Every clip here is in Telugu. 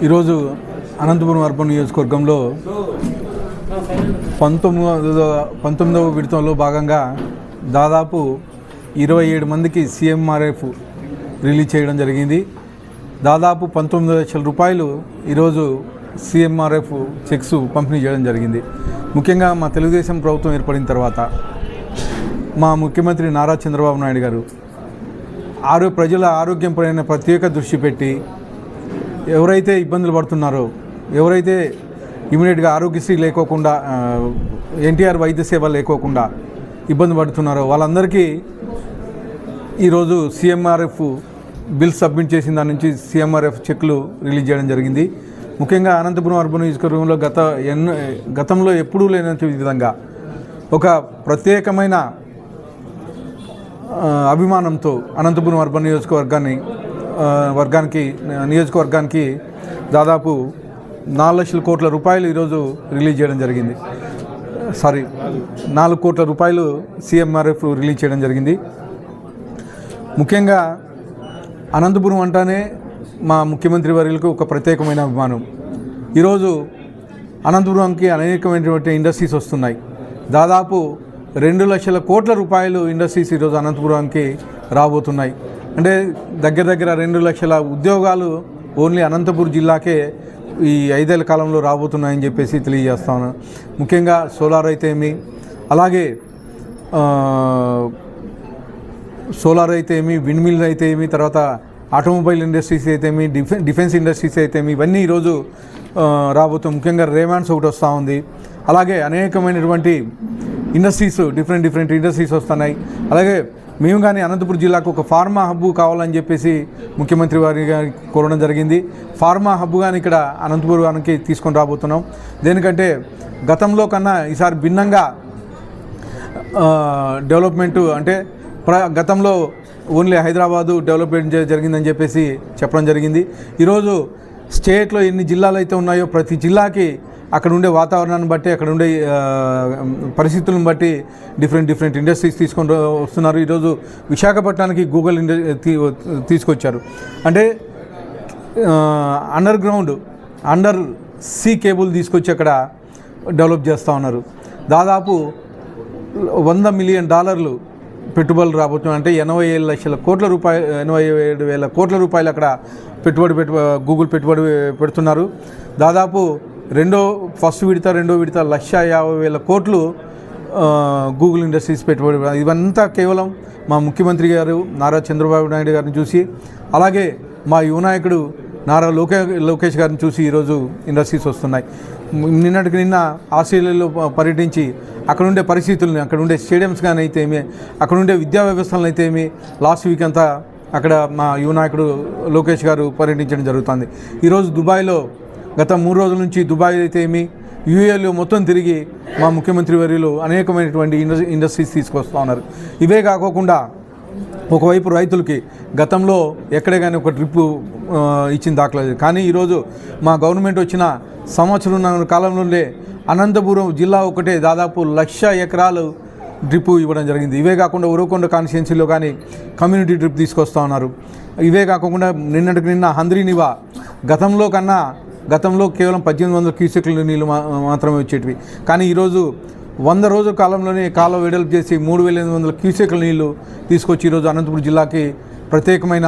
ఈరోజు అనంతపురం అర్బన్ నియోజకవర్గంలో 19వ విడతలో భాగంగా దాదాపు 27 మందికి సీఎంఆర్ఎఫ్ రిలీజ్ చేయడం జరిగింది. దాదాపు 19 లక్షల రూపాయలు ఈరోజు సీఎంఆర్ఎఫ్ చెక్స్ పంపిణీ చేయడం జరిగింది. ముఖ్యంగా మా తెలుగుదేశం ప్రభుత్వం ఏర్పడిన తర్వాత మా ముఖ్యమంత్రి నారా చంద్రబాబు నాయుడు గారు ప్రజల ఆరోగ్యం పైన ప్రత్యేక దృష్టి పెట్టి ఎవరైతే ఇబ్బందులు పడుతున్నారో, ఎవరైతే ఇమీడియట్గా ఆరోగ్యశ్రీ లేకోకుండా ఎన్టీఆర్ వైద్య సేవ లేకోకుండా ఇబ్బంది పడుతున్నారో వాళ్ళందరికీ ఈరోజు సీఎంఆర్ఎఫ్ బిల్ సబ్మిట్ చేసిన దాని నుంచి సీఎంఆర్ఎఫ్ చెక్లు రిలీజ్ చేయడం జరిగింది. ముఖ్యంగా అనంతపురం అర్బన్ నియోజకవర్గంలో గతంలో ఎప్పుడూ లేనటువంటి విధంగా ఒక ప్రత్యేకమైన అభిమానంతో అనంతపురం అర్బన్ నియోజకవర్గానికి దాదాపు 4 లక్షల కోట్ల రూపాయలు ఈరోజు రిలీజ్ చేయడం జరిగింది. 4 కోట్ల రూపాయలు సీఎంఆర్ఎఫ్ రిలీజ్ చేయడం జరిగింది. ముఖ్యంగా అనంతపురం అంటానే మా ముఖ్యమంత్రి వర్యులకు ఒక ప్రత్యేకమైన అభిమానం. ఈరోజు అనంతపురంకి అనేకమైనటువంటి ఇండస్ట్రీస్ వస్తున్నాయి. దాదాపు 2 లక్షల కోట్ల రూపాయలు ఇండస్ట్రీస్ ఈరోజు అనంతపురానికి రాబోతున్నాయి. అంటే దగ్గర 2 లక్షల ఉద్యోగాలు ఓన్లీ అనంతపురం జిల్లాకే ఈ 5 ఏళ్ల కాలంలో రాబోతున్నాయని చెప్పేసి తెలియజేస్తాను. ముఖ్యంగా సోలార్ అయితే విండ్ మిల్ అయితే తర్వాత ఆటోమొబైల్ ఇండస్ట్రీస్ అయితే డిఫెన్స్ ఇండస్ట్రీస్ అయితే ఇవన్నీ ఈరోజు రాబోతుంది. ముఖ్యంగా రేమాన్స్ ఒకటి వస్తూ ఉంది. అలాగే అనేకమైనటువంటి ఇండస్ట్రీస్ డిఫరెంట్ ఇండస్ట్రీస్ వస్తున్నాయి. అలాగే మేము కానీ అనంతపురం జిల్లాకు ఒక ఫార్మా హబ్ కావాలని చెప్పేసి ముఖ్యమంత్రి వారి కోరడం జరిగింది. ఫార్మా హబ్ కానీ ఇక్కడ అనంతపురానికి తీసుకొని రాబోతున్నాం. దేనికంటే గతంలో కన్నా ఈసారి భిన్నంగా డెవలప్మెంటు అంటే గతంలో ఓన్లీ హైదరాబాదు డెవలప్మెంట్ జరిగిందని చెప్పేసి చెప్పడం జరిగింది. ఈరోజు స్టేట్లో ఎన్ని జిల్లాలు అయితే ఉన్నాయో ప్రతి జిల్లాకి అక్కడ ఉండే వాతావరణాన్ని బట్టి, అక్కడ ఉండే పరిస్థితులను బట్టి డిఫరెంట్ ఇండస్ట్రీస్ తీసుకొని వస్తున్నారు. ఈరోజు విశాఖపట్నానికి గూగుల్ తీసుకొచ్చారు. అంటే అండర్ సీ కేబుల్ తీసుకొచ్చి అక్కడ డెవలప్ చేస్తూ ఉన్నారు. దాదాపు $100 మిలియన్ పెట్టుబడులు రాబోతున్నాయి. అంటే 87 వేల కోట్ల రూపాయలు అక్కడ గూగుల్ పెట్టుబడి పెడుతున్నారు. దాదాపు ఫస్ట్ విడత 2వ విడత 1,50,000 కోట్లు గూగుల్ ఇండస్ట్రీస్ పెట్టుబడి. ఇవంతా కేవలం మా ముఖ్యమంత్రి గారు నారా చంద్రబాబు నాయుడు గారిని చూసి, అలాగే మా యువనాయకుడు నారా లోకేష్ గారిని చూసి ఈరోజు ఇండస్ట్రీస్ వస్తున్నాయి. నిన్న ఆస్ట్రేలియాలో పర్యటించి అక్కడ ఉండే పరిస్థితులను, అక్కడ ఉండే స్టేడియంస్ కానీ అయితే అక్కడ ఉండే విద్యా వ్యవస్థలను అయితే లాస్ట్ వీక్ అంతా అక్కడ మా యువనాయకుడు లోకేష్ గారు పర్యటించడం జరుగుతుంది. ఈరోజు దుబాయ్లో గత 3 రోజుల నుంచి దుబాయ్ అయితే యూఏలో మొత్తం తిరిగి మా ముఖ్యమంత్రి వర్యులు అనేకమైనటువంటి ఇండస్ట్రీస్ తీసుకొస్తూ ఉన్నారు. ఇవే కాకోకుండా ఒకవైపు రైతులకి గతంలో ఎక్కడే కానీ ఒక డ్రిప్ ఇచ్చిన దాఖలేదు. కానీ ఈరోజు మా గవర్నమెంట్ వచ్చిన సంవత్సరం కాలంలోనే అనంతపురం జిల్లా ఒకటే దాదాపు 1,00,000 ఎకరాలు డ్రిప్ ఇవ్వడం జరిగింది. ఇవే కాకుండా ఉరవకొండ కాన్స్టిట్యున్సీలో కానీ కమ్యూనిటీ డ్రిప్ తీసుకొస్తూ ఉన్నారు. ఇవే కాకుండా నిన్న హంద్రీనివా గతంలో కేవలం 1,800 క్యూసెక్ల నీళ్ళు మాత్రమే వచ్చేటివి. కానీ ఈరోజు 100 రోజుల కాలంలోనే కాలువ వెడల్పు చేసి 3,800 క్యూసెక్ల నీళ్లు తీసుకొచ్చి ఈరోజు అనంతపురం జిల్లాకి ప్రత్యేకమైన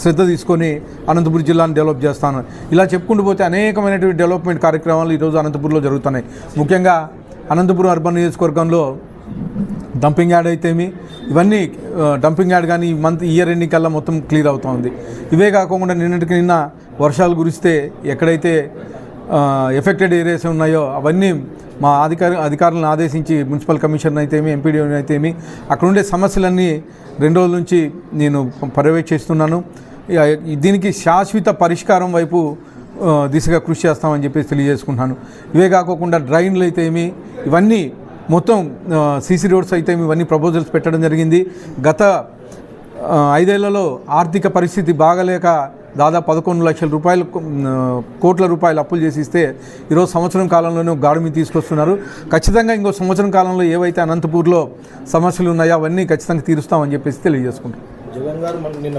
శ్రద్ధ తీసుకొని అనంతపురం జిల్లాను డెవలప్ చేస్తాను. ఇలా చెప్పుకుంటూ పోతే అనేకమైనటువంటి డెవలప్మెంట్ కార్యక్రమాలు ఈరోజు అనంతపురంలో జరుగుతున్నాయి. ముఖ్యంగా అనంతపురం అర్బన్ నియోజకవర్గంలో డంపింగ్ యార్డ్ అయితే ఇవన్నీ డంపింగ్ యార్డ్ కానీ ఇయర్ ఎండింగ్ కల్లా మొత్తం క్లియర్ అవుతుంది. ఇవే కాకుండా నిన్న వర్షాలు కురిస్తే ఎక్కడైతే ఎఫెక్టెడ్ ఏరియాస్ ఉన్నాయో అవన్నీ మా అధికారులను ఆదేశించి మున్సిపల్ కమిషనర్ అయితే ఎంపీడీఓని అయితే అక్కడ ఉండే సమస్యలన్నీ 2 రోజుల నుంచి నేను పర్యవేక్షిస్తున్నాను. దీనికి శాశ్వత పరిష్కారం వైపు దిశగా కృషి చేస్తామని చెప్పేసి తెలియజేసుకుంటున్నాను. ఇవే కాకుండా డ్రైన్లు అయితే ఇవన్నీ మొత్తం సీసీ రోడ్స్ అయితే ఇవన్నీ ప్రపోజల్స్ పెట్టడం జరిగింది. గత 5 ఏళ్లలో ఆర్థిక పరిస్థితి బాగలేక దాదాపు 11 లక్షల రూపాయలు కోట్ల రూపాయలు అప్పులు చేసి ఇస్తే ఈరోజు సంవత్సరం కాలంలోనే గాడి మీద తీసుకొస్తున్నారు. ఖచ్చితంగా ఇంకో సంవత్సరం కాలంలో ఏవైతే అనంతపూర్లో సమస్యలు ఉన్నాయో అవన్నీ ఖచ్చితంగా తీరుస్తామని చెప్పేసి తెలియజేసుకుంటాం. జగన్ గారు నిన్న